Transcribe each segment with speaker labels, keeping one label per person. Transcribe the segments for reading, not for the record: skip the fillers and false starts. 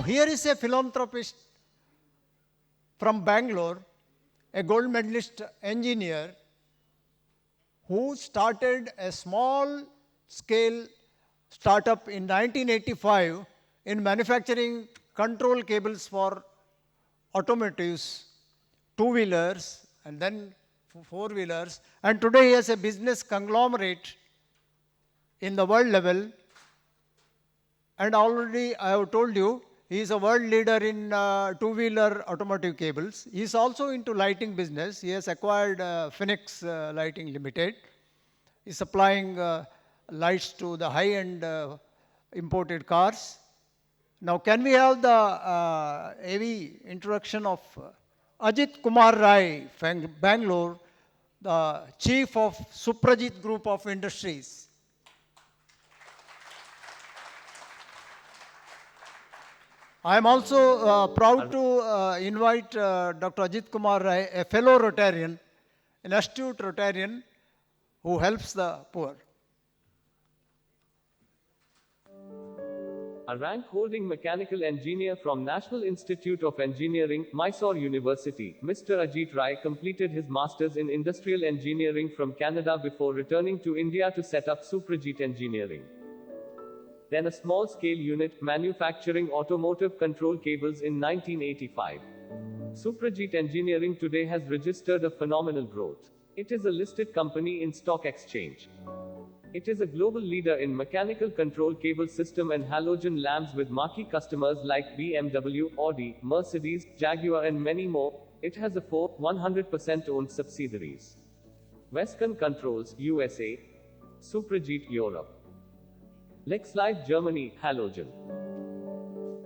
Speaker 1: here is a philanthropist from Bangalore, a gold medalist engineer who started a small scale startup in 1985 in manufacturing control cables for automotives, two-wheelers, and then four-wheelers. And today he has a business conglomerate in the world level. And already I have told you, he is a world leader in two-wheeler automotive cables. He is also into lighting business. He has acquired Phoenix Lighting Limited. He is supplying lights to the high-end imported cars. Now, can we have the AV introduction of Ajit Kumar Rai, Bangalore, the chief of Suprajit Group of Industries. I am also proud to invite Dr. Ajit Kumar Rai, a fellow Rotarian, an astute Rotarian who helps the poor.
Speaker 2: A rank-holding mechanical engineer from National Institute of Engineering, Mysore University, Mr. Ajit Rai completed his Masters in Industrial Engineering from Canada before returning to India to set up Suprajit Engineering. Then a small-scale unit, manufacturing automotive control cables in 1985. Suprajit Engineering today has registered a phenomenal growth. It is a listed company in stock exchange. It is a global leader in mechanical control cable system and halogen lamps with marquee customers like BMW, Audi, Mercedes, Jaguar and many more. It has a 100% owned subsidiaries. Westcon Controls, USA. Suprajit, Europe. Lexlight, Germany, halogen.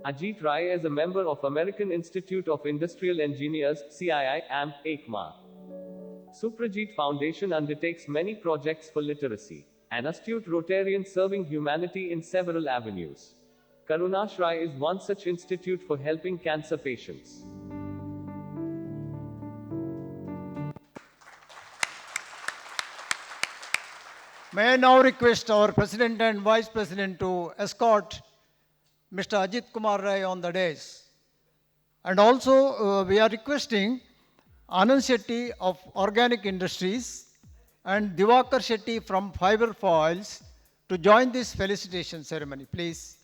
Speaker 2: Ajit Rai is a member of American Institute of Industrial Engineers, CII, AMP, EICMA. Suprajit Foundation undertakes many projects for literacy. An astute Rotarian serving humanity in several avenues. Karunashray is one such institute for helping cancer patients.
Speaker 1: May I now request our President and Vice President to escort Mr. Ajit Kumar Rai on the dais. And also we are requesting Anand Shetty of Organic Industries and Divakar Shetty from Fiber Foils to join this felicitation ceremony, please.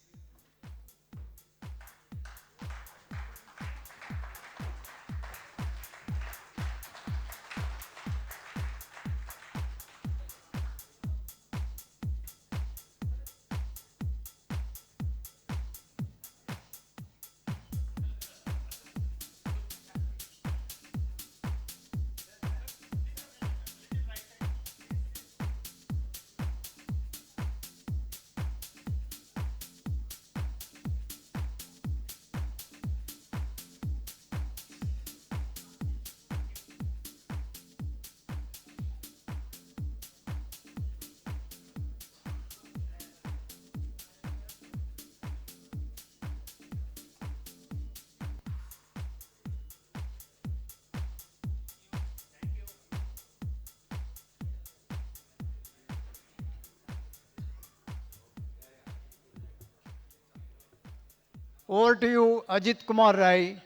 Speaker 1: Over to you, Ajit Kumar Rai,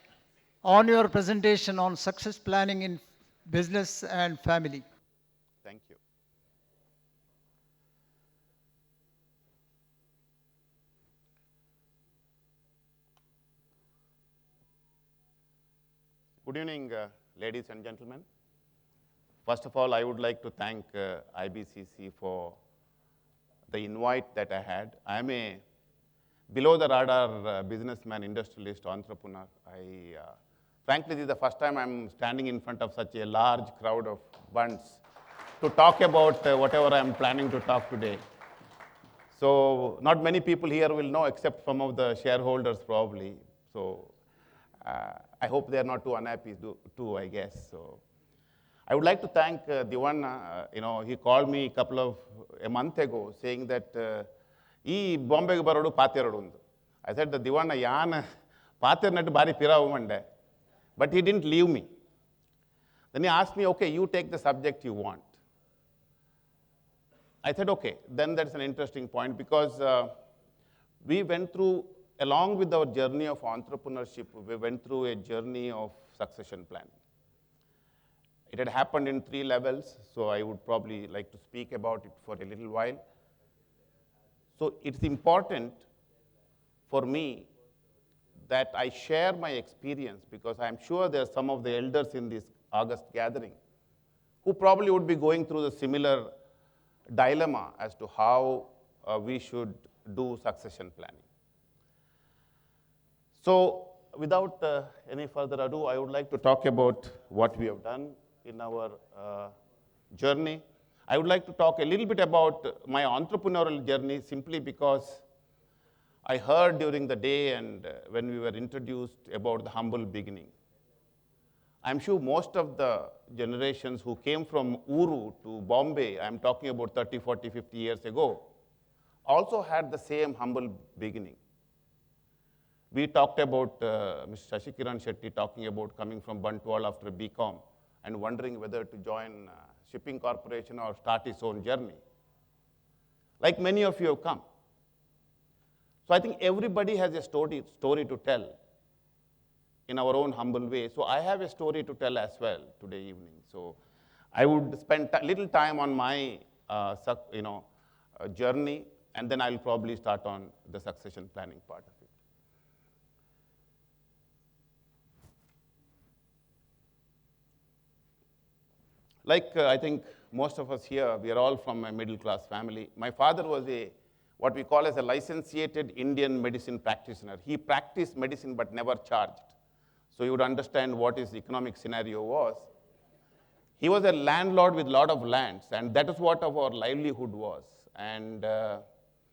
Speaker 1: on your presentation on success planning in business and family.
Speaker 3: Thank you. Good evening, ladies and gentlemen. First of all, I would like to thank IBCC for the invite that I had. I am a below the radar businessman, industrialist, entrepreneur. Frankly, this is the first time I'm standing in front of such a large crowd of bunds to talk about whatever I'm planning to talk today. So not many people here will know except some of the shareholders probably. So I hope they're not too unhappy too, I guess. So I would like to thank Diwan. He called me a month ago saying that ಈ ಬಾಂಬೆಗೆ ಬರೋಡು ಪಾತೆರಡು ಒಂದು. I said, the Diwana Yan Pathernatu Bari Piravumande. But he didn't leave me. Then he asked me, okay, you take the subject you want. I said, okay, then that's an interesting point because we went through along with our journey of entrepreneurship, we went through a journey of succession planning. It had happened in 3 levels, so I would probably like to speak about it for a little while. So it's important for me that I share my experience, because I'm sure there are some of the elders in this August gathering who probably would be going through the similar dilemma as to how we should do succession planning. So without any further ado, I would like to talk about what we have done in our journey. I would like to talk a little bit about my entrepreneurial journey, simply because I heard during the day and when we were introduced about the humble beginning. I'm sure most of the generations who came from Uru to Bombay, I'm talking about 30, 40, 50 years ago, also had the same humble beginning. We talked about Mr. Shashikiran Shetty talking about coming from Bantwal after BCom and wondering whether to join shipping corporation or start his own journey. Like many of you have come. So I think everybody has a story to tell in our own humble way. So I have a story to tell as well today evening. So I would spend a little time on my journey, and then I'll probably start on the succession planning part of it. Like I think most of us here, we are all from a middle class family. My father was what we call as a licentiated Indian medicine practitioner. He practiced medicine but never charged. So you would understand what his economic scenario was. He was a landlord with a lot of lands, and that is what our livelihood was. And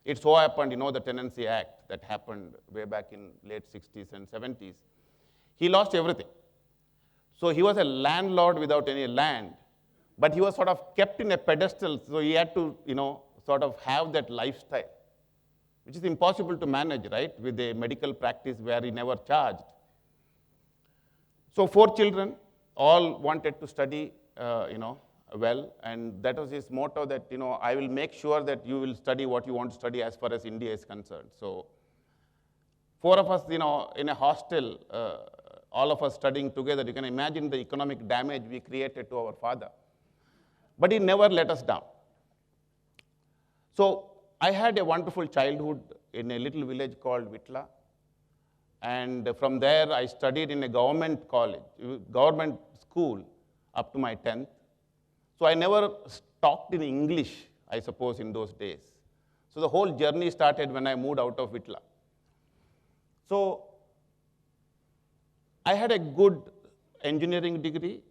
Speaker 3: it so happened, the Tenancy Act that happened way back in late 60s and 70s. He lost everything. So he was a landlord without any land, but he was sort of kept in a pedestal, so he had to, sort of have that lifestyle, which is impossible to manage, right, with a medical practice where he never charged. So 4 children, all wanted to study, well, and that was his motto that, I will make sure that you will study what you want to study as far as India is concerned. So 4 of us, in a hostel, all of us studying together, you can imagine the economic damage we created to our father. But he never let us down. So I had a wonderful childhood in a little village called Vitla. And from there, I studied in a government school up to my 10th. So I never talked in English, I suppose, in those days. So the whole journey started when I moved out of Vitla. So I had a good engineering degree.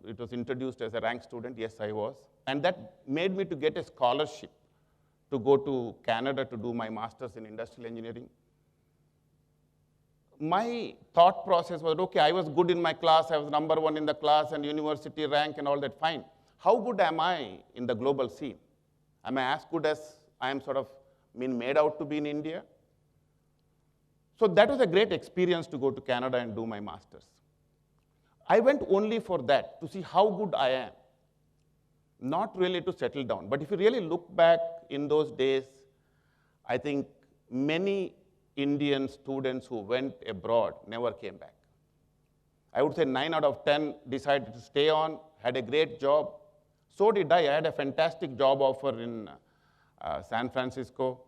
Speaker 3: It was introduced as a rank student. Yes, I was. And that made me to get a scholarship to go to Canada to do my master's in industrial engineering. My thought process was, okay, I was good in my class, I was number 1 in the class and university rank and all that, fine. How good am I in the global scene? Am I as good as I am sort of made out to be in India? So that was a great experience to go to Canada and do my master's. I went only for that, to see how good I am, not really to settle down. But if you really look back in those days, I think many Indian students who went abroad never came back. I would say 9 out of 10 decided to stay on, had a great job. So did I. I had a fantastic job offer in San Francisco.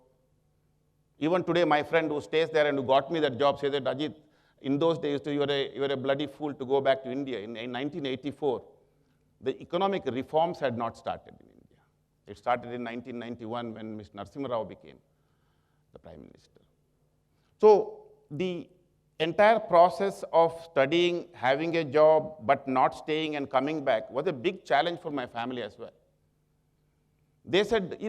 Speaker 3: Even today, my friend who stays there and who got me that job says that, Ajit, in those days, you were a bloody fool to go back to India. In 1984, the economic reforms had not started in India. It started in 1991 when Mr. Narasimha Rao became the Prime Minister. So the entire process of studying, having a job, but not staying and coming back was a big challenge for my family as well. They said,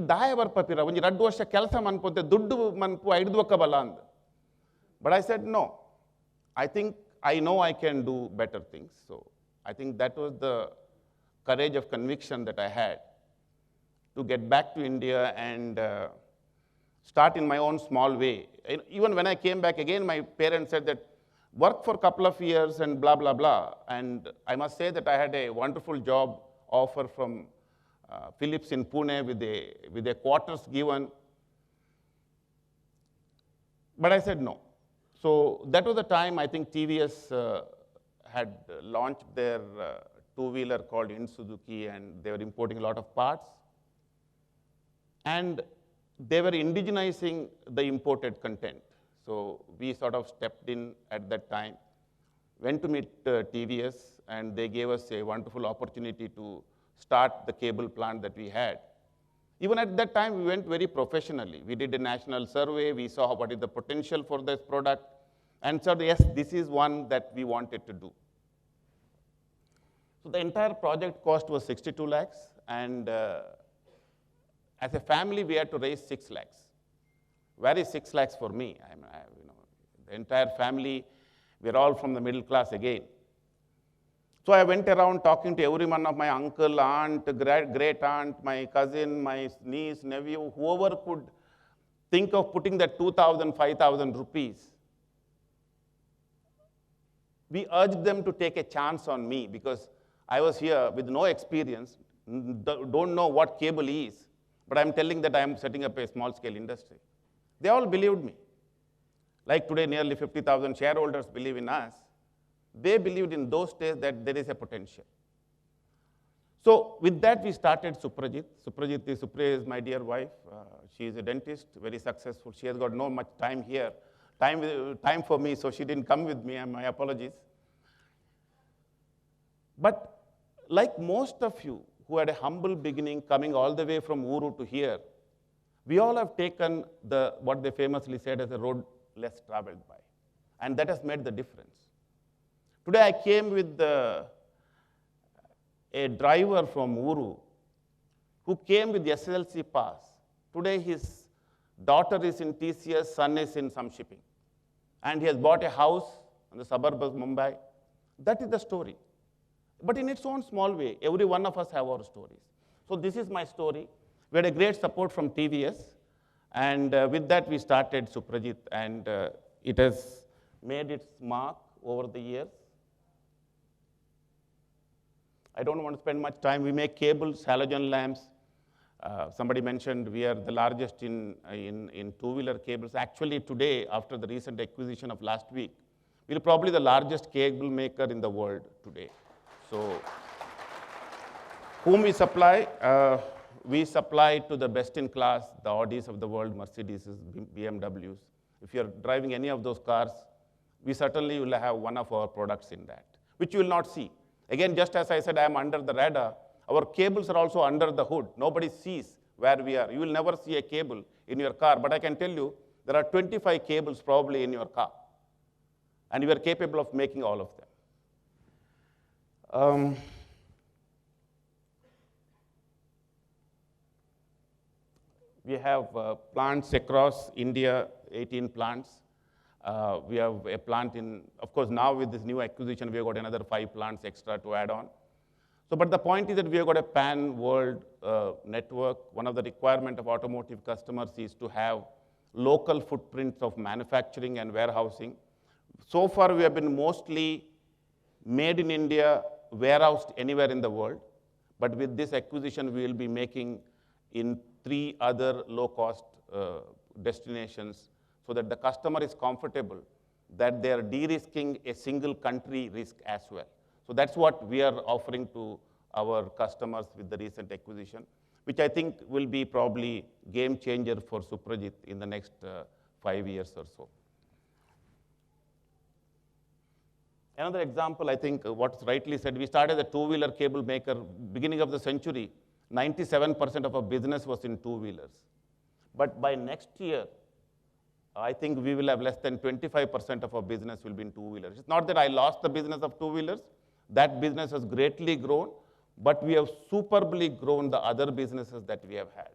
Speaker 3: but I said, no. I think I know I can do better things. So I think that was the courage of conviction that I had to get back to India and start in my own small way. Even when I came back again, my parents said that work for a couple of years and blah, blah, blah. And I must say that I had a wonderful job offer from Philips in Pune with a quarters given. But I said no. So that was the time I think TVS had launched their two-wheeler called In Suzuki, and they were importing a lot of parts. And they were indigenizing the imported content. So we sort of stepped in at that time, went to meet TVS, and they gave us a wonderful opportunity to start the cable plant that we had. Even at that time, we went very professionally. We did a national survey, we saw what is the potential for this product, and said, yes, this is one that we wanted to do. So the entire project cost was 62 lakhs, and as a family, we had to raise 6 lakhs. Where is 6 lakhs for me? The entire family, we're all from the middle class again. So I went around talking to every one of my uncle, aunt, great aunt, my cousin, my niece, nephew, whoever could think of putting that 2,000, 5,000 rupees. We urged them to take a chance on me because I was here with no experience, don't know what cable is, but I'm telling that I'm setting up a small-scale industry. They all believed me. Like today, nearly 50,000 shareholders believe in us. They believed in those days that there is a potential. So with that, we started Suprajit. Supriya is my dear wife. She is a dentist, very successful. She has got no much time here, time for me, so she didn't come with me, and my apologies. But like most of you who had a humble beginning coming all the way from Uru to here, we all have taken what they famously said as a road less traveled by. And that has made the difference. Today I came with a driver from Uru who came with the SLC pass. Today his daughter is in TCS, son is in some shipping. And he has bought a house in the suburb of Mumbai. That is the story. But in its own small way, every one of us have our stories. So this is my story. We had a great support from TVS. And with that, we started Suprajit. And it has made its mark over the years. I don't want to spend much time. We make cables, halogen lamps. Somebody mentioned we are the largest in two-wheeler cables. Actually, today, after the recent acquisition of last week, we're probably the largest cable maker in the world today. So, whom we supply? We supply to the best-in-class, the Audis of the world, Mercedes, BMWs. If you're driving any of those cars, we certainly will have one of our products in that, which you will not see. Again, just as I said, I am under the radar, our cables are also under the hood. Nobody sees where we are. You will never see a cable in your car, but I can tell you, there are 25 cables probably in your car, and you are capable of making all of them. We have plants across India, 18 plants. We have a plant in, of course, now with this new acquisition, we have got another 5 plants extra to add on. So, but the point is that we have got a pan-world network. One of the requirements of automotive customers is to have local footprints of manufacturing and warehousing. So far, we have been mostly made in India, warehoused anywhere in the world. But with this acquisition, we will be making in 3 other low-cost destinations so that the customer is comfortable that they are de-risking a single country risk as well. So that's what we are offering to our customers with the recent acquisition, which I think will be probably game changer for Suprajit in the next 5 years or so. Another example, I think what's rightly said, we started a two-wheeler cable maker beginning of the century. 97% of our business was in two-wheelers. But by next year, I think we will have less than 25% of our business will be in two-wheelers. It's not that I lost the business of two-wheelers. That business has greatly grown, but we have superbly grown the other businesses that we have had.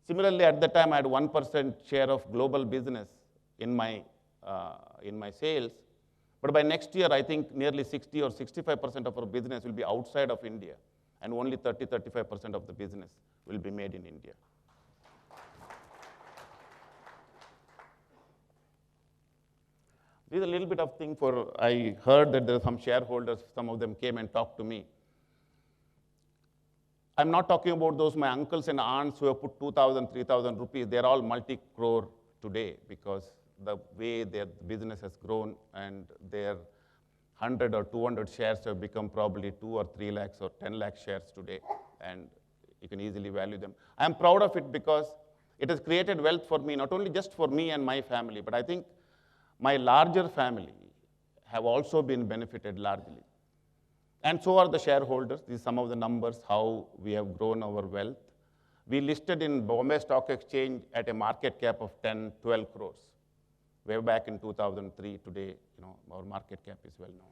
Speaker 3: Similarly, at the time, I had 1% share of global business in my sales. But by next year, I think nearly 60 or 65% of our business will be outside of India, and only 30-35% of the business will be made in India. This is a little bit of thing I heard that there are some shareholders, some of them came and talked to me. I'm not talking about those my uncles and aunts who have put 2,000, 3,000 rupees. They're all multi-crore today because the way their business has grown, and their 100 or 200 shares have become probably 2 or 3 lakhs or 10 lakh shares today, and you can easily value them. I'm proud of it because it has created wealth for me, not only just for me and my family, but I think my larger family have also been benefited largely. And so are the shareholders. These are some of the numbers, how we have grown our wealth. We listed in Bombay Stock Exchange at a market cap of 10, 12 crores. Way back in 2003, today, our market cap is well known.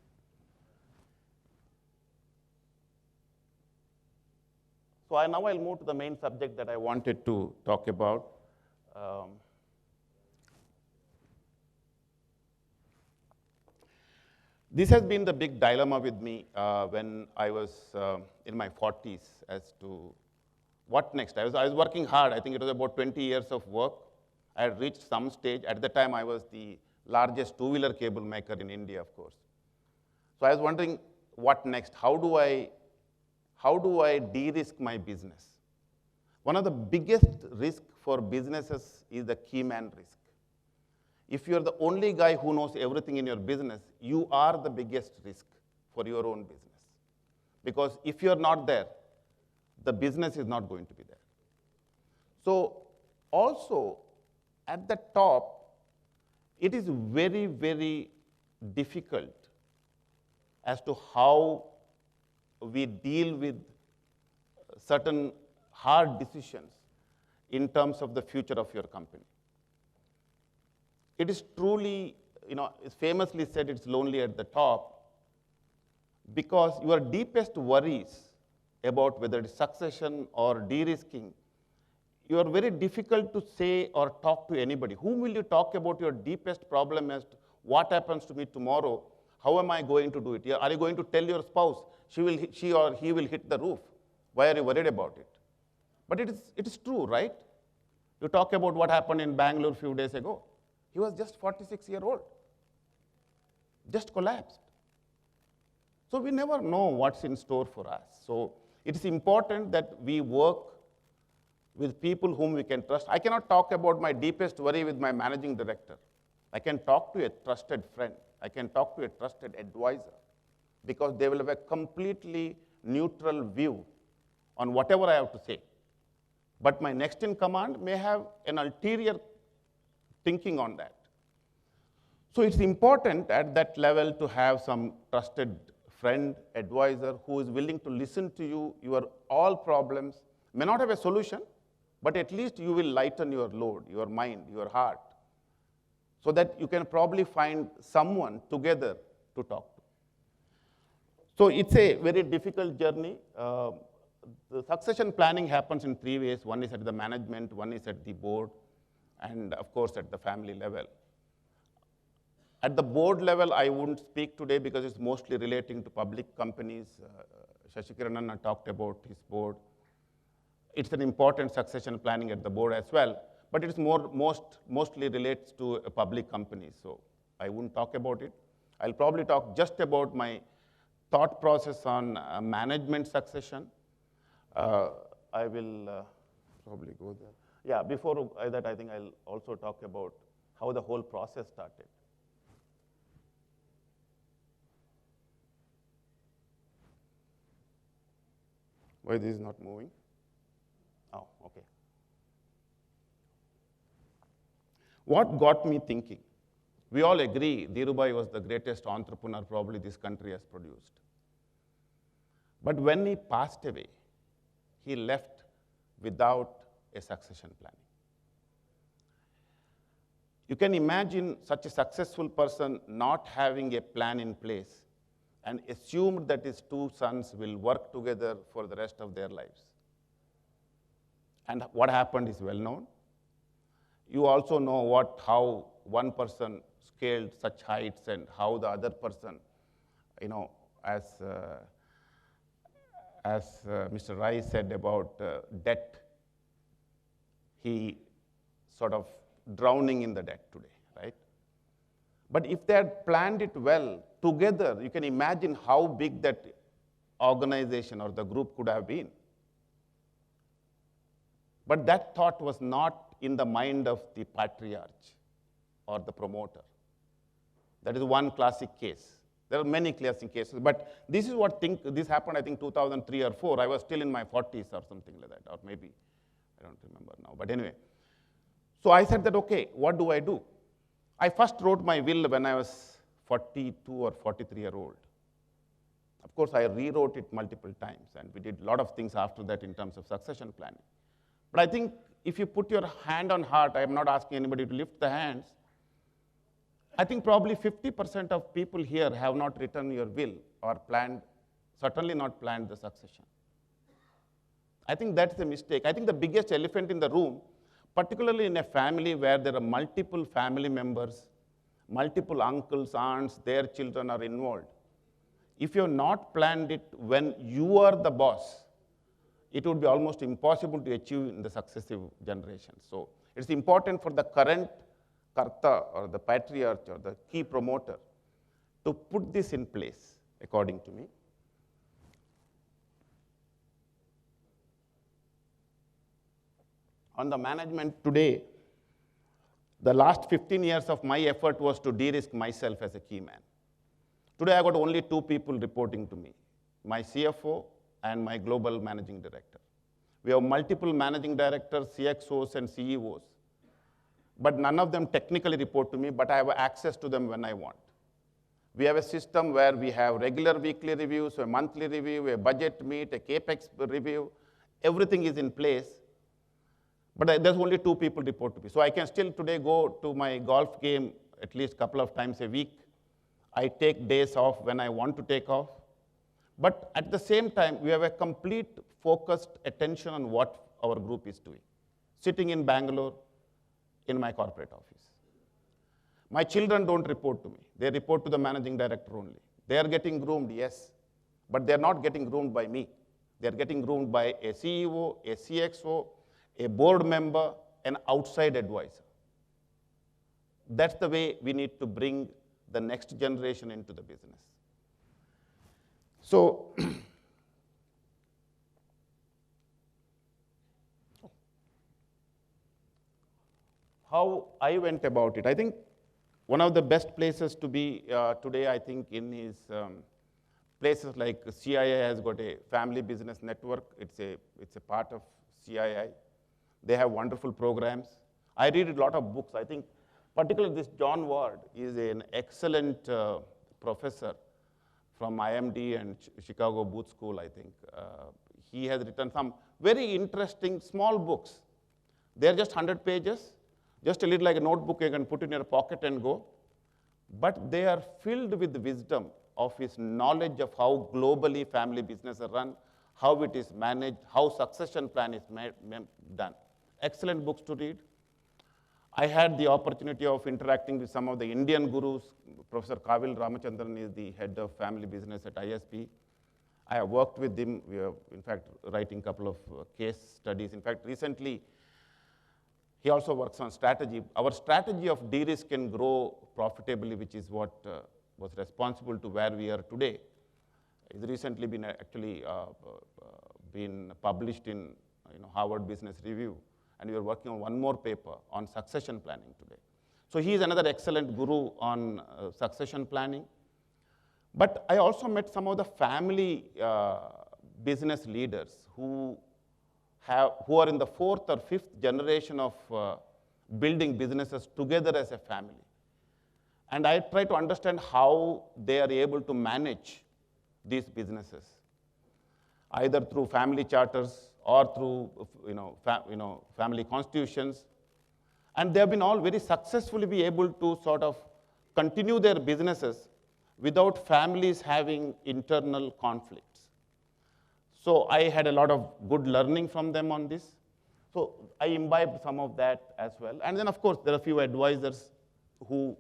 Speaker 3: So now I'll move to the main subject that I wanted to talk about. This has been the big dilemma with me when I was in my 40s as to what next. I was working hard. I think it was about 20 years of work. I had reached some stage. At the time, I was the largest two-wheeler cable maker in India, of course. So I was wondering, what next? How do I de-risk my business? One of the biggest risks for businesses is the key man risk. If you're the only guy who knows everything in your business, you are the biggest risk for your own business. Because if you're not there, the business is not going to be there. So also, at the top, it is very, very difficult as to how we deal with certain hard decisions in terms of the future of your company. It is truly, it's famously said it's lonely at the top, because your deepest worries about whether it's succession or de-risking, you are very difficult to say or talk to anybody. Whom will you talk about your deepest problem as to what happens to me tomorrow? How am I going to do it? Are you going to tell your spouse she or he will hit the roof? Why are you worried about it? But it is true, right? You talk about what happened in Bangalore a few days ago. He was just 46 years old, just collapsed. So we never know what's in store for us. So it's important that we work with people whom we can trust. I cannot talk about my deepest worry with my managing director. I can talk to a trusted friend. I can talk to a trusted advisor, because they will have a completely neutral view on whatever I have to say. But my next in command may have an ulterior thinking on that. So it's important at that level to have some trusted friend, advisor, who is willing to listen to you, your all problems, may not have a solution, but at least you will lighten your load, your mind, your heart, so that you can probably find someone together to talk to. So it's a very difficult journey. The succession planning happens in 3 ways. One is at the management, one is at the board, and of course at the family level. At the board level, I wouldn't speak today because it's mostly relating to public companies. Shashikiranan talked about his board. It's an important succession planning at the board as well, but it's mostly relates to a public company, so I wouldn't talk about it. I'll probably talk just about my thought process on management succession. I will probably go there. Yeah, before that, I think I'll also talk about how the whole process started. Why this is not moving? Oh, okay. What got me thinking? We all agree Dhirubhai was the greatest entrepreneur probably this country has produced. But when he passed away, he left without a succession planning. You can imagine such a successful person not having a plan in place and assumed that his 2 sons will work together for the rest of their lives. And what happened is well known. You also know how one person scaled such heights and how the other person, as Mr. Rai said about debt, he sort of drowning in the debt today, right? But if they had planned it well together, you can imagine how big that organization or the group could have been. But that thought was not in the mind of the patriarch. or the promoter. That is one classic case. There are many classic cases, but this is what this happened, I think, 2003 or 4. I was still in my 40s or something like that, or maybe, I don't remember now. But anyway, so I said that, okay, what do I do? I first wrote my will when I was 42 or 43-year-old. Of course, I rewrote it multiple times, and we did a lot of things after that in terms of succession planning. But I think if you put your hand on heart, I am not asking anybody to lift the hands, I think probably 50% of people here have not written your will or planned, certainly not planned the succession. I think that's a mistake. I think the biggest elephant in the room, particularly in a family where there are multiple family members, multiple uncles, aunts, their children are involved. If you have not planned it when you are the boss, it would be almost impossible to achieve in the successive generations. So it's important for the current Karta or the patriarch or the key promoter to put this in place, according to me. On the management today, the last 15 years of my effort was to de-risk myself as a key man. Today, I got only 2 people reporting to me, my CFO and my global managing director. We have multiple managing directors, CXOs, and CEOs, but none of them technically report to me, but I have access to them when I want. We have a system where we have regular weekly reviews, a monthly review, a budget meet, a CAPEX review. Everything is in place, but there's only 2 people report to me. So I can still today go to my golf game at least a couple of times a week. I take days off when I want to take off. But at the same time, we have a complete focused attention on what our group is doing. Sitting in Bangalore, in my corporate office. My children don't report to me. They report to the managing director only. They are getting groomed, yes, but they're not getting groomed by me. They're getting groomed by a CEO, a CXO, a board member, an outside advisor. That's the way we need to bring the next generation into the business. So, how I went about it. I think one of the best places to be today, I think, in is places like CII has got a family business network. It's a part of CII. They have wonderful programs. I read a lot of books. I think particularly this John Ward is an excellent professor from IMD and Chicago Booth School, I think. He has written some very interesting small books. They're just 100 pages. Just a little like a notebook you can put in your pocket and go. But they are filled with wisdom of his knowledge of how globally family businesses are run, how it is managed, how succession plan is done. Excellent books to read. I had the opportunity of interacting with some of the Indian gurus. Professor Kavil Ramachandran is the head of family business at ISB. I have worked with him. We are, in fact, writing a couple of case studies. In fact, recently, he also works on strategy. Our strategy of de-risk and grow profitably, which is what was responsible to where we are today, has recently been actually been published in Harvard Business Review, and we are working on one more paper on succession planning today. So he is another excellent guru on succession planning. But I also met some of the family business leaders who are in the 4th or 5th generation of building businesses together as a family. And I try to understand how they are able to manage these businesses, either through family charters or through family constitutions. And they have been all very successfully be able to sort of continue their businesses without families having internal conflicts. So I had a lot of good learning from them on this. So I imbibed some of that as well. And then, of course, there are a few advisors who,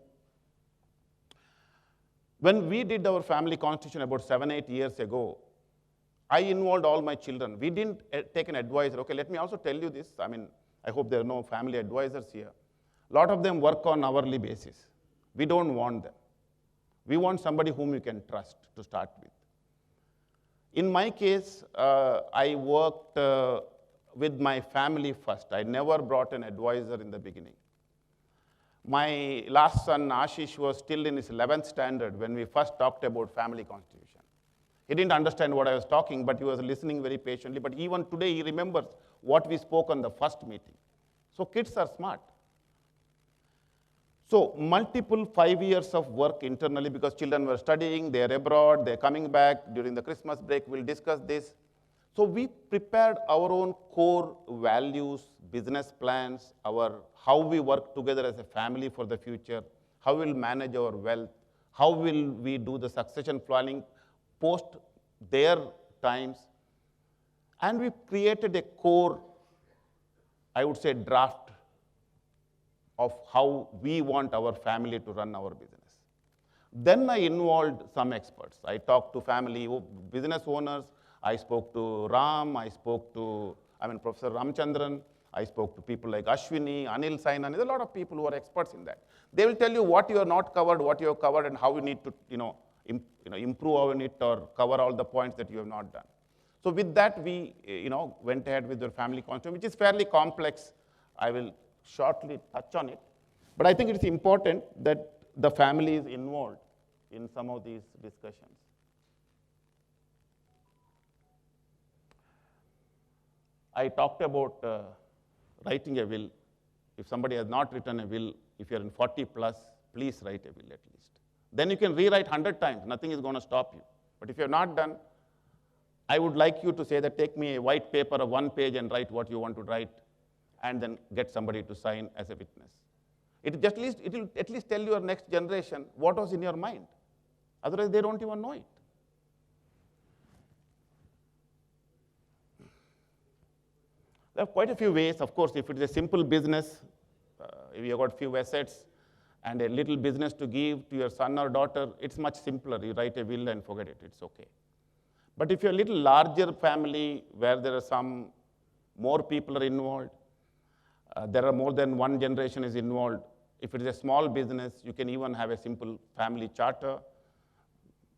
Speaker 3: when we did our family constitution about 7-8 years ago, I involved all my children. We didn't take an advisor. Okay, let me also tell you this. I mean, I hope there are no family advisors here. A lot of them work on hourly basis. We don't want them. We want somebody whom you can trust to start with. In my case, I worked with my family first. I never brought an advisor in the beginning. My last son, Ashish, was still in his 11th standard when we first talked about family constitution. He didn't understand what I was talking, but he was listening very patiently. But even today, he remembers what we spoke on the first meeting. So kids are smart. So multiple 5 years of work internally because children were studying, they're abroad, they're coming back during the Christmas break, we'll discuss this. So we prepared our own core values, business plans, how we work together as a family for the future, how we'll manage our wealth, how will we do the succession planning post their times. And we created a core, I would say, draft of how we want our family to run our business. Then I involved some experts. I talked to family business owners. I spoke to Ram. I spoke to, Professor Ramchandran. I spoke to people like Ashwini, Anil Sainan. There's a lot of people who are experts in that. They will tell you what you are not covered, what you have covered, and how you need to, improve on it or cover all the points that you have not done. So with that, we, went ahead with the family constitution, which is fairly complex. I will shortly touch on it. But I think it's important that the family is involved in some of these discussions. I talked about writing a will. If somebody has not written a will, if you're in 40 plus, please write a will at least. Then you can rewrite 100 times. Nothing is going to stop you. But if you're not done, I would like you to say that take me a white paper of 1 page and write what you want to write, and then get somebody to sign as a witness. It will at least tell your next generation what was in your mind. Otherwise, they don't even know it. There are quite a few ways. Of course, if it is a simple business, if you have got few assets and a little business to give to your son or daughter, it's much simpler. You write a will and forget it. It's okay. But if you're a little larger family where there are some more people are involved, there are more than one generation is involved. If it is a small business, you can even have a simple family charter,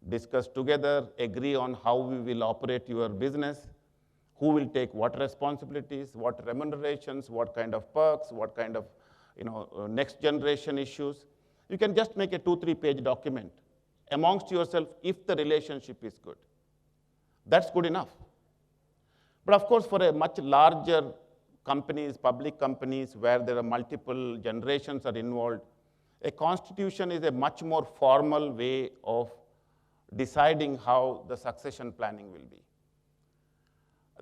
Speaker 3: discuss together, agree on how we will operate your business, who will take what responsibilities, what remunerations, what kind of perks, what kind of next generation issues. You can just make a 2-3 page document amongst yourself if the relationship is good. That's good enough. But of course, for a much larger companies, public companies, where there are multiple generations are involved, a constitution is a much more formal way of deciding how the succession planning will be.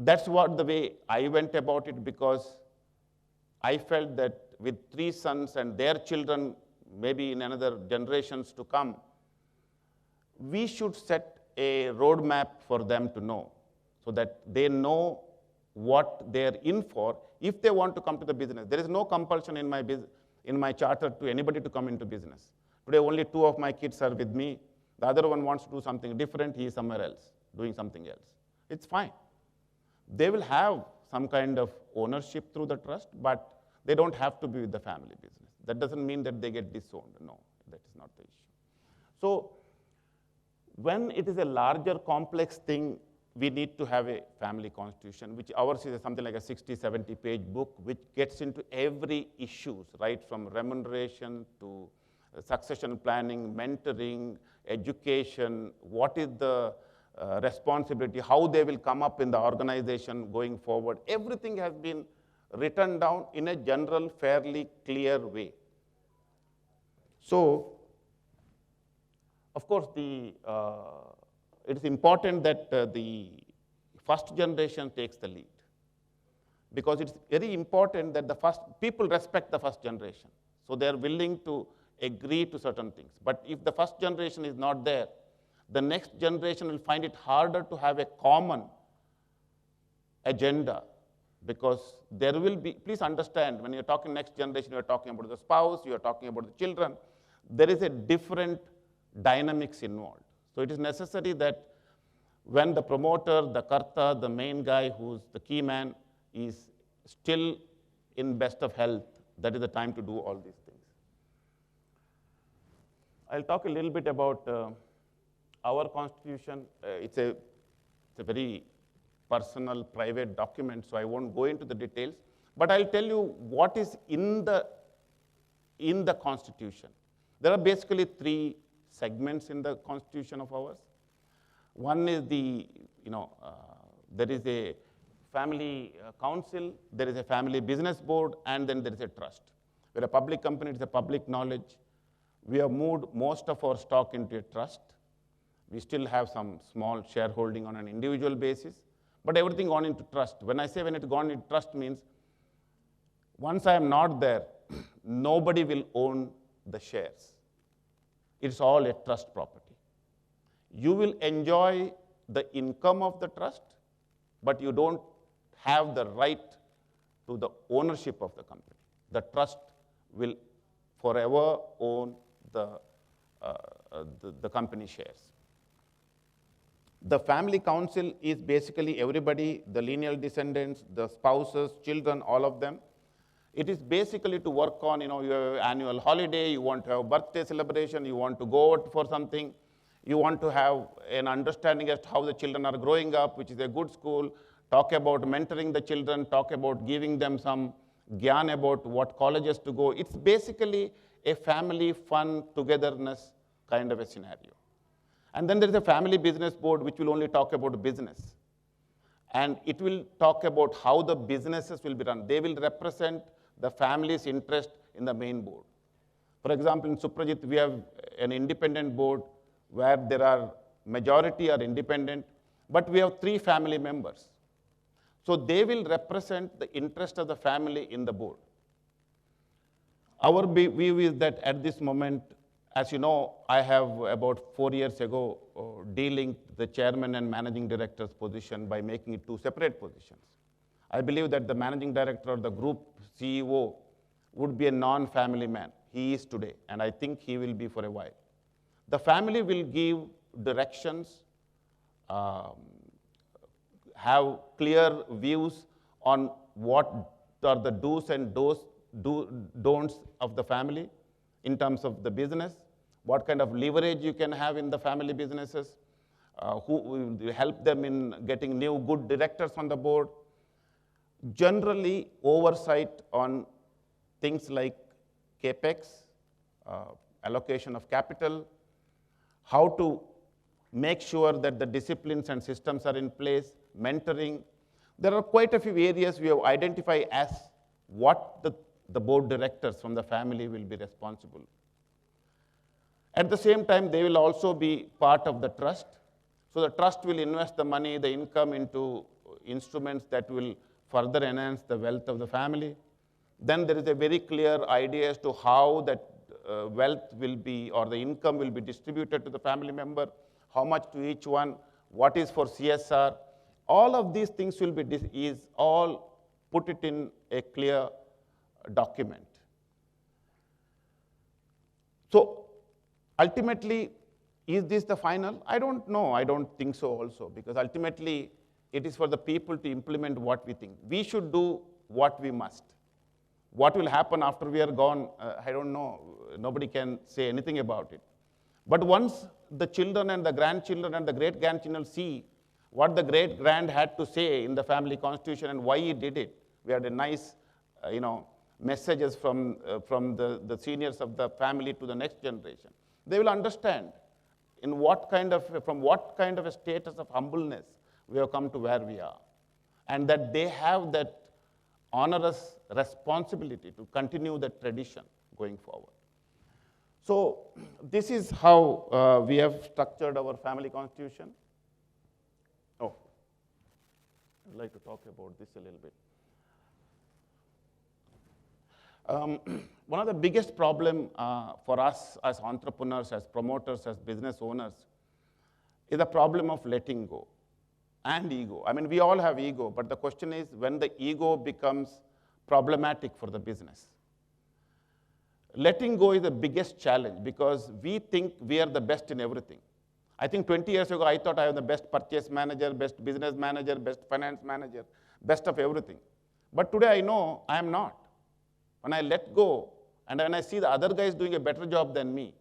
Speaker 3: That's what the way I went about it, because I felt that with 3 sons and their children, maybe in another generations to come, we should set a roadmap for them to know, so that they know what they're in for if they want to come to the business. There is no compulsion in my charter to anybody to come into business. Today, only 2 of my kids are with me. The other one wants to do something different. He is somewhere else, doing something else. It's fine. They will have some kind of ownership through the trust, but they don't have to be with the family business. That doesn't mean that they get disowned. No, that is not the issue. So when it is a larger complex thing, we need to have a family constitution, which ours is something like a 60, 70 page book, which gets into every issues, right from remuneration to succession planning, mentoring, education, what is the responsibility, how they will come up in the organization going forward. Everything has been written down in a general, fairly clear way. So, of course, it is important that the first generation takes the lead, because it's very important that the people respect the first generation. So they are willing to agree to certain things. But if the first generation is not there, the next generation will find it harder to have a common agenda, because there will be, please understand, when you're talking next generation, you're talking about the spouse, you're talking about the children, there is a different dynamics involved. So it is necessary that when the promoter, the karta, the main guy who's the key man is still in best of health, that is the time to do all these things. I'll talk a little bit about our constitution. It's a very personal, private document, so I won't go into the details. But I'll tell you what is in in the Constitution. There are basically three segments in the Constitution of ours. One is there is a family council, there is a family business board, and then there is a trust. We're a public company, it's a public knowledge. We have moved most of our stock into a trust. We still have some small shareholding on an individual basis, but everything gone into trust. When I say when it's gone into trust means once I am not there, nobody will own the shares. It's all a trust property. You will enjoy the income of the trust, but you don't have the right to the ownership of the company. The trust will forever own the company shares. The family council is basically everybody, the lineal descendants, the spouses, children, all of them. It is basically to work on, your annual holiday, you want to have birthday celebration, you want to go out for something, you want to have an understanding as to how the children are growing up, which is a good school, talk about mentoring the children, talk about giving them some gyan about what colleges to go. It's basically a family fun togetherness kind of a scenario. And then there is a family business board which will only talk about business. And it will talk about how the businesses will be run. They will represent the family's interest in the main board. For example, in Suprajit, we have an independent board where there are majority are independent, but we have 3 family members. So they will represent the interest of the family in the board. Our view is that at this moment, as you know, I have about 4 years ago delinked the chairman and managing director's position by making it 2 separate positions. I believe that the managing director or the group CEO would be a non-family man. He is today, and I think he will be for a while. The family will give directions, have clear views on what are the do's and don'ts of the family in terms of the business, what kind of leverage you can have in the family businesses, who will help them in getting new good directors on the board. Generally, oversight on things like CAPEX, allocation of capital, how to make sure that the disciplines and systems are in place, mentoring. There are quite a few areas we have identified as what the board directors from the family will be responsible. At the same time, they will also be part of the trust. So the trust will invest the money, the income into instruments that will further enhance the wealth of the family. Then there is a very clear idea as to how that wealth will be or the income will be distributed to the family member, how much to each one, what is for CSR. All of these things will be is all put it in a clear document. So ultimately, is this the final? I don't know. I don't think so also, because ultimately it is for the people to implement what we think. We should do what we must. What will happen after we are gone, I don't know. Nobody can say anything about it. But once the children and the grandchildren and the great-grandchildren see what the great-grand had to say in the family constitution and why he did it, we had a nice, messages from the seniors of the family to the next generation. They will understand from what kind of a status of humbleness we have come to where we are, and that they have that onerous responsibility to continue the tradition going forward. So this is how we have structured our family constitution. Oh, I'd like to talk about this a little bit. One of the biggest problem for us as entrepreneurs, as promoters, as business owners, is the problem of letting go and ego. I mean, we all have ego, but the question is when the ego becomes problematic for the business. Letting go is the biggest challenge because we think we are the best in everything. I think 20 years ago, I thought I was the best purchase manager, best business manager, best finance manager, best of everything. But today I know I am not. When I let go and when I see the other guys doing a better job than me,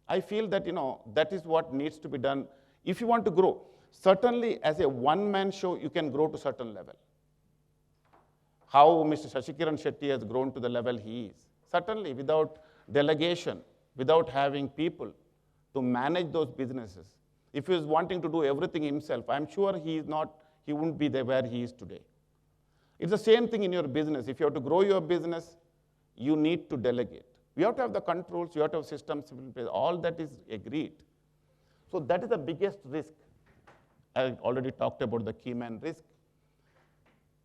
Speaker 3: I feel that, that is what needs to be done if you want to grow. Certainly, as a one-man show, you can grow to a certain level. How Mr. Shashikiran Shetty has grown to the level he is. Certainly, without delegation, without having people to manage those businesses, if he is wanting to do everything himself, I'm sure he wouldn't be there where he is today. It's the same thing in your business. If you have to grow your business, you need to delegate. You have to have the controls, you have to have systems in place. All that is agreed. So that is the biggest risk. I already talked about the key man risk.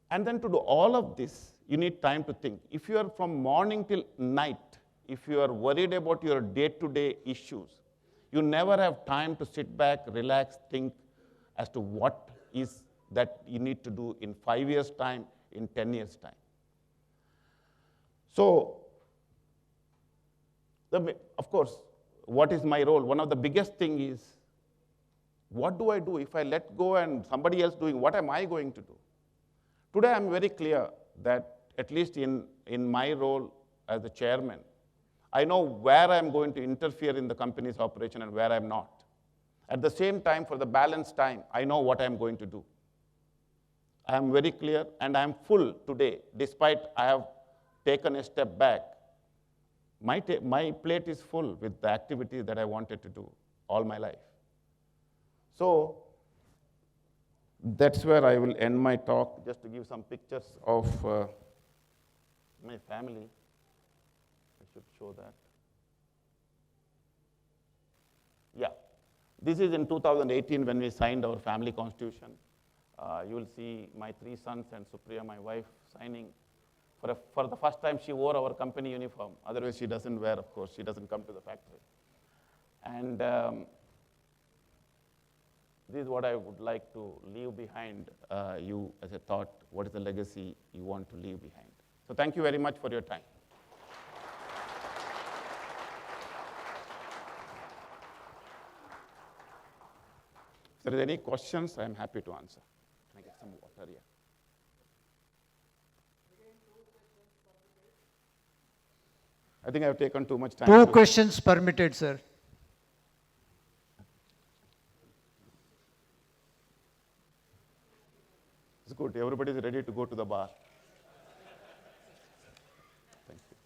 Speaker 3: And then to do all of this, you need time to think. If you are from morning till night, if you are worried about your day-to-day issues, you never have time to sit back, relax, think as to what is that you need to do in 5 years' time, in 10 years' time. So, of course, what is my role? One of the biggest thing is, what do I do if I let go and somebody else doing, what am I going to do? Today, I'm very clear that at least in my role as the chairman, I know where I'm going to interfere in the company's operation and where I'm not. At the same time, for the balanced time, I know what I'm going to do. I am very clear and I'm full today, despite I have taken a step back. My plate is full with the activities that I wanted to do all my life. So that's where I will end my talk, just to give some pictures of my family. I should show that. Yeah, this is in 2018 when we signed our family constitution. You will see my 3 sons and Supriya, my wife, signing. For the first time, she wore our company uniform. Otherwise, she doesn't wear, of course. She doesn't come to the factory. And this is what I would like to leave behind you as a thought. What is the legacy you want to leave behind? So thank you very much for your time. If there are any questions, I'm happy to answer. Can I get some water here? I think I've taken too much time.
Speaker 1: 2 questions permitted, sir.
Speaker 3: It's good. Everybody is ready to go to the bar. Thank you.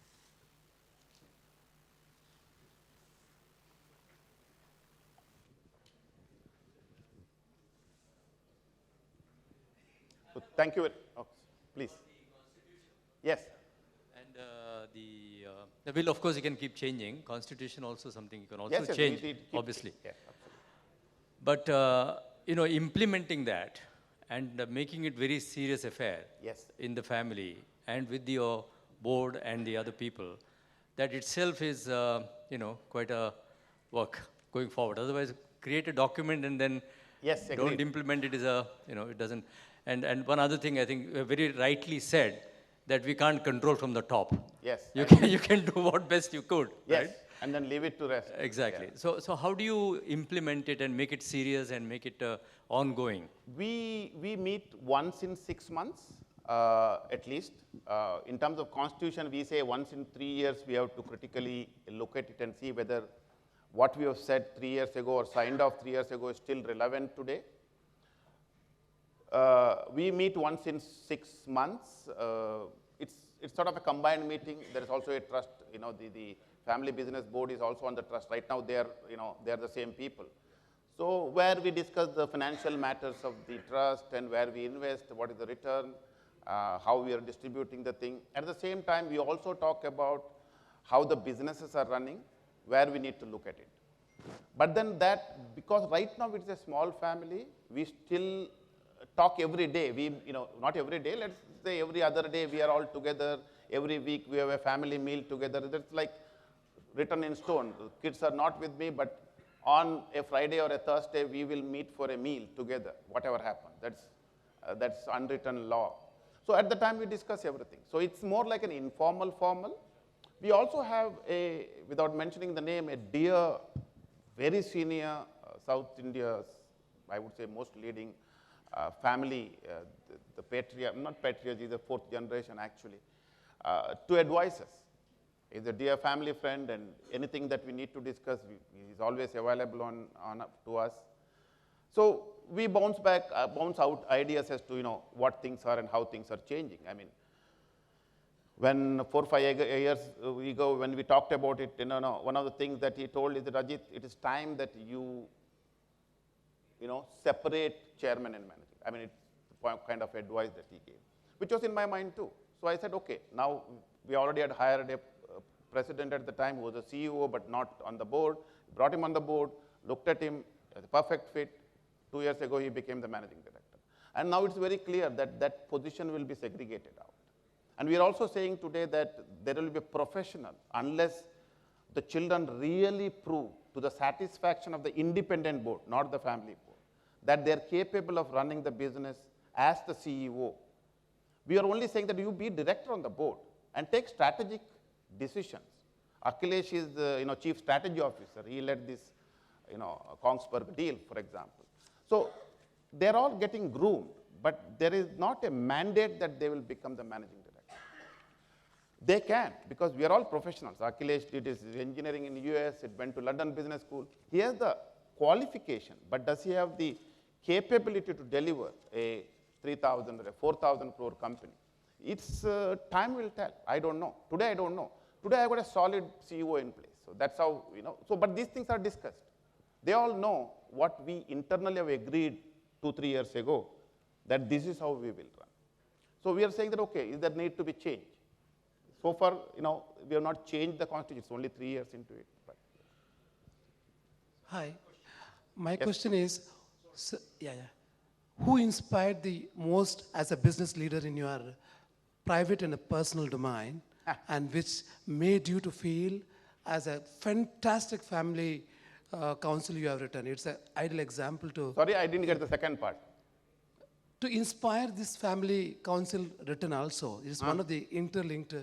Speaker 3: So thank you. Oh, please. Yes.
Speaker 4: And the will, of course, you can keep changing. Constitution also something you can also
Speaker 3: Yes,
Speaker 4: change,
Speaker 3: we keep
Speaker 4: obviously.
Speaker 3: Yeah, absolutely.
Speaker 4: But implementing that and making it very serious affair
Speaker 3: Yes.
Speaker 4: in the family and with your board and the other people, that itself is quite a work going forward. Otherwise, create a document and then
Speaker 3: Yes,
Speaker 4: don't
Speaker 3: agreed.
Speaker 4: implement it it doesn't. And one other thing I think very rightly said, that we can't control from the top.
Speaker 3: Yes.
Speaker 4: You can do what best you could,
Speaker 3: Yes.
Speaker 4: right?
Speaker 3: And then leave it to rest.
Speaker 4: Exactly.
Speaker 3: Yeah.
Speaker 4: So how do you implement it and make it serious and make it ongoing?
Speaker 3: We meet once in 6 months, at least. In terms of constitution, we say once in 3 years, we have to critically look at it and see whether what we have said 3 years ago or signed off 3 years ago is still relevant today. We meet once in 6 months. It's sort of a combined meeting. There is also a trust. The family business board is also on the trust. Right now, they are the same people. So where we discuss the financial matters of the trust and where we invest, what is the return, how we are distributing the thing. At the same time, we also talk about how the businesses are running, where we need to look at it. But then because right now it's a small family, we still talk every day. Not every day, let's say every other day we are all together. Every week we have a family meal together. That's like written in stone. The kids are not with me, but on a Friday or a Thursday, we will meet for a meal together, whatever happens. That's unwritten law. So at the time, we discuss everything. So it's more like an informal, formal. We also have without mentioning the name, a dear, very senior South India's, I would say, most leading family, the patriarch, not patriarch, he's the 4th generation actually, to advise us. He's a dear family friend, and anything that we need to discuss, he's always available to us. So we bounce out ideas as to what things are and how things are changing. I mean, When 4, 5 years ago, when we talked about it, one of the things that he told is that, Ajit, it is time that separate chairman and manager. I mean, it's the kind of advice that he gave, which was in my mind too. So I said, okay, now we already had hired a president at the time who was a CEO but not on the board. Brought him on the board, looked at him as a perfect fit. 2 years ago, he became the managing director. And now it's very clear that that position will be segregated out. And we are also saying today that there will be a professional unless the children really prove to the satisfaction of the independent board, not the family board, that they are capable of running the business as the CEO. We are only saying that you be director on the board and take strategic decisions. Akhilesh is the chief strategy officer. He led this Kongsberg deal, for example. So they're all getting groomed, but there is not a mandate that they will become the managing director. They can, because we are all professionals. Akhilesh did his engineering in the US, it went to London Business School. He has the qualification, but does he have the capability to deliver a 3,000 or a 4,000 crore company? It's time will tell. I don't know. Today I don't know. Today I got a solid CEO in place. So that's how, So, but these things are discussed. They all know what we internally have agreed 2-3 years ago, that this is how we will run. So we are saying that, okay, is there need to be change? So far, we have not changed the constitution. It's only 3 years into it. But.
Speaker 5: Hi. My question is, who inspired the most as a business leader in your private and a personal domain, and which made you to feel as a fantastic family counsel you have written? It's an ideal example to...
Speaker 3: Sorry, I didn't get the second part.
Speaker 5: To inspire this family council written also, it is one of the interlinked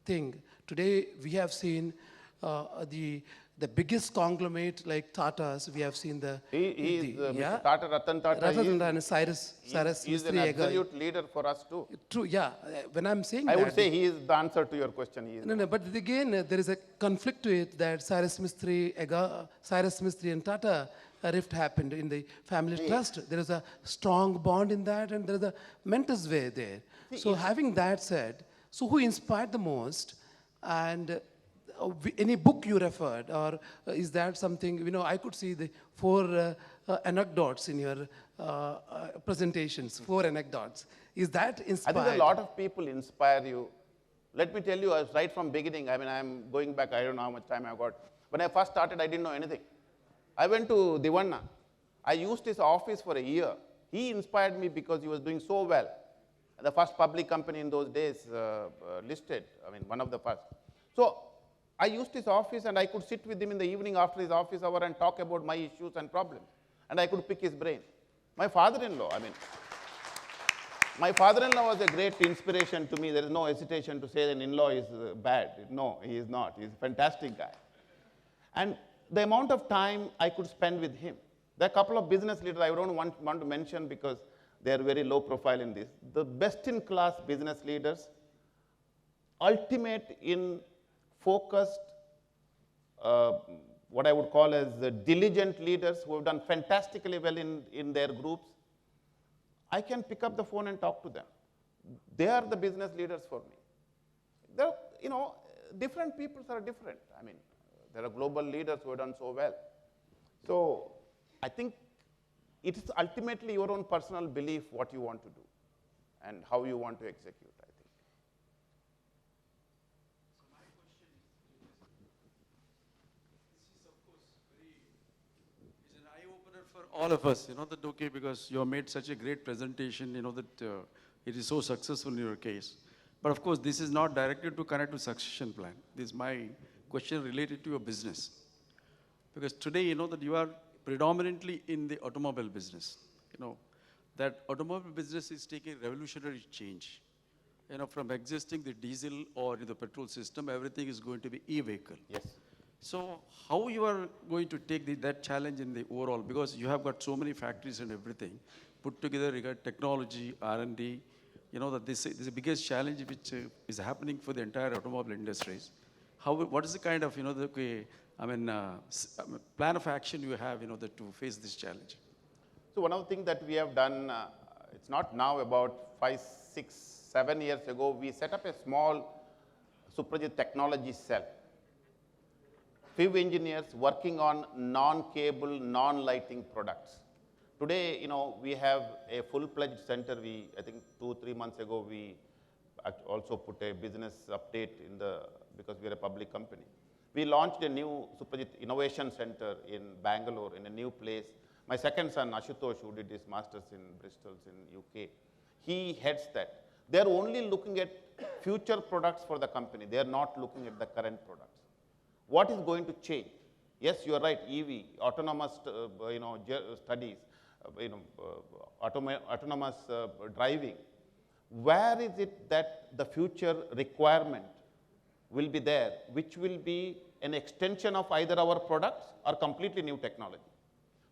Speaker 5: thing. Today we have seen the biggest conglomerate like Tata's. We have seen
Speaker 3: He is Mr. Tata, Ratan Tata.
Speaker 5: Ratan Tata and Cyrus
Speaker 3: He is an
Speaker 5: Mistry.
Speaker 3: absolute leader for us too.
Speaker 5: True, yeah. When I'm saying
Speaker 3: I
Speaker 5: that,
Speaker 3: would say he is the answer to your question. He is
Speaker 5: no, but again, there is a conflict to it that Cyrus Mistry and Tata rift happened in the family trust. There is a strong bond in that, and there is a mentor's way there. So having that said, so who inspired the most, and any book you referred, or is that something, I could see the 4 anecdotes in your presentations, 4 anecdotes. Is that inspired?
Speaker 3: I think a lot of people inspire you. Let me tell you, right from beginning, I mean, I'm going back, I don't know how much time I got. When I first started, I didn't know anything. I went to Divanna. I used his office for a year. He inspired me because he was doing so well. The first public company in those days listed, I mean, one of the first. So I used his office, and I could sit with him in the evening after his office hour and talk about my issues and problems. And I could pick his brain. My father-in-law, my father-in-law was a great inspiration to me. There is no hesitation to say an in-law is bad. No, he is not. He's a fantastic guy. And the amount of time I could spend with him. There are a couple of business leaders I don't want to mention because they are very low profile in this. The best-in-class business leaders, ultimate in focused, what I would call as diligent leaders who have done fantastically well in their groups. I can pick up the phone and talk to them. They are the business leaders for me. There, different peoples are different. I mean, there are global leaders who have done so well. So I think it is ultimately your own personal belief what you want to do and how you want to execute, I think.
Speaker 6: So my question is of course is an eye-opener for all of us, that okay, because you have made such a great presentation, that it is so successful in your case. But of course, this is not directed to connect to succession plan. This is my question related to your business. Because today, that you are predominantly in the automobile business. That automobile business is taking revolutionary change. From existing the diesel or the petrol system, everything is going to be e-vehicle.
Speaker 3: Yes.
Speaker 6: So how you are going to take that challenge in the overall, because you have got so many factories and everything put together, you got technology, R&D, that this is the biggest challenge which is happening for the entire automobile industries. What is the kind of, plan of action you have, to face this challenge?
Speaker 3: So one of the things that we have done, it's not now, about 5, 6, 7 years ago, we set up a small Suprajit Technology Cell. Few engineers working on non-cable, non-lighting products. Today, we have a full-fledged center. I think 2-3 months ago, we also put a business update because we are a public company. We launched a new Suprajit Innovation Center in Bangalore, in a new place. My second son, Ashutosh, who did his master's in Bristol in UK, he heads that. They're only looking at future products for the company. They're not looking at the current products. What is going to change? Yes, you are right, EV, autonomous studies, autonomous driving. Where is it that the future requirement will be there, which will be an extension of either our products or completely new technology?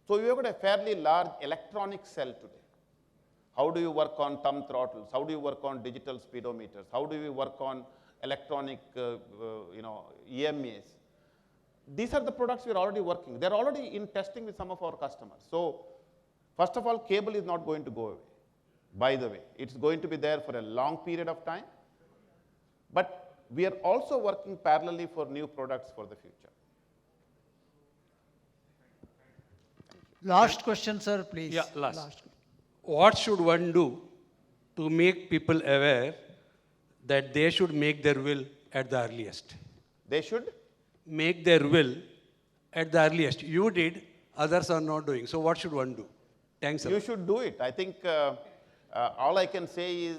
Speaker 3: So you have got a fairly large electronic cell today. How do you work on thumb throttles? How do you work on digital speedometers? How do you work on electronic, EMAs? These are the products we are already working. They're already in testing with some of our customers. So first of all, cable is not going to go away. By the way, it's going to be there for a long period of time. But we are also working parallelly for new products for the future.
Speaker 1: Last question, sir, please.
Speaker 7: Yeah, last. What should one do to make people aware that they should make their will at the earliest?
Speaker 3: They should?
Speaker 7: Make their will at the earliest. You did, others are not doing. So what should one do? Thanks a
Speaker 3: You
Speaker 7: lot.
Speaker 3: should do it. I think all I can say is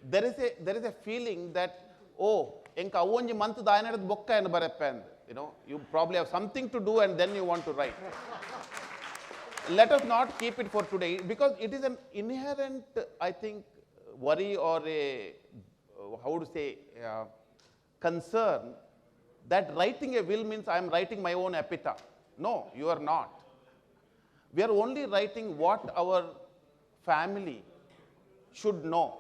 Speaker 3: there is a feeling that, enka avonji month dayanadu bokka en barepend. You probably have something to do and then you want to write. Let us not keep it for today because it is an inherent, I think, worry or concern that writing a will means I am writing my own epitaph. No, you are not. We are only writing what our family should know.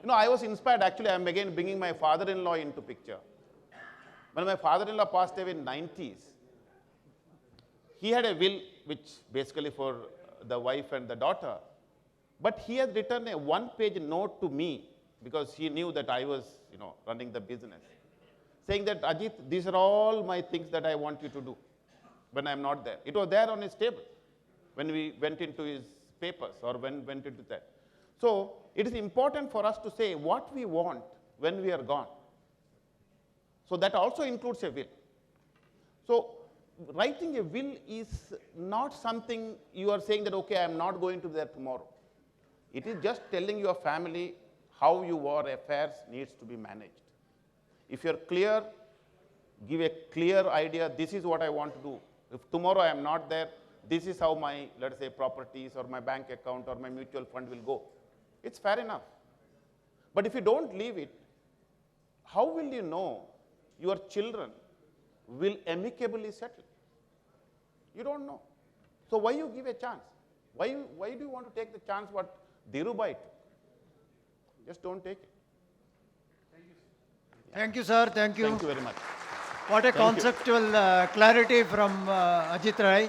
Speaker 3: I was inspired, actually, I am again bringing my father-in-law into picture. When my father-in-law passed away in 90s, he had a will which basically for the wife and the daughter, but he has written a one-page note to me because he knew that I was, running the business, saying that, Ajit, these are all my things that I want you to do when I'm not there. It was there on his table when we went into his papers or when went into that. So it is important for us to say what we want when we are gone. So that also includes a will. So writing a will is not something you are saying that, okay, I am not going to be there tomorrow. It is just telling your family how your affairs needs to be managed. If you're clear, give a clear idea, this is what I want to do. If tomorrow I am not there, this is how my, let's say, properties or my bank account or my mutual fund will go. It's fair enough. But if you don't leave it, how will you know your children will amicably settle? You don't know. So why you give a chance? Why do you want to take the chance what Dhirubhai took? Just don't take it.
Speaker 1: Thank you, sir. Thank you.
Speaker 3: Thank you very much.
Speaker 1: What a
Speaker 3: Thank you.
Speaker 1: conceptual clarity from Ajit Rai.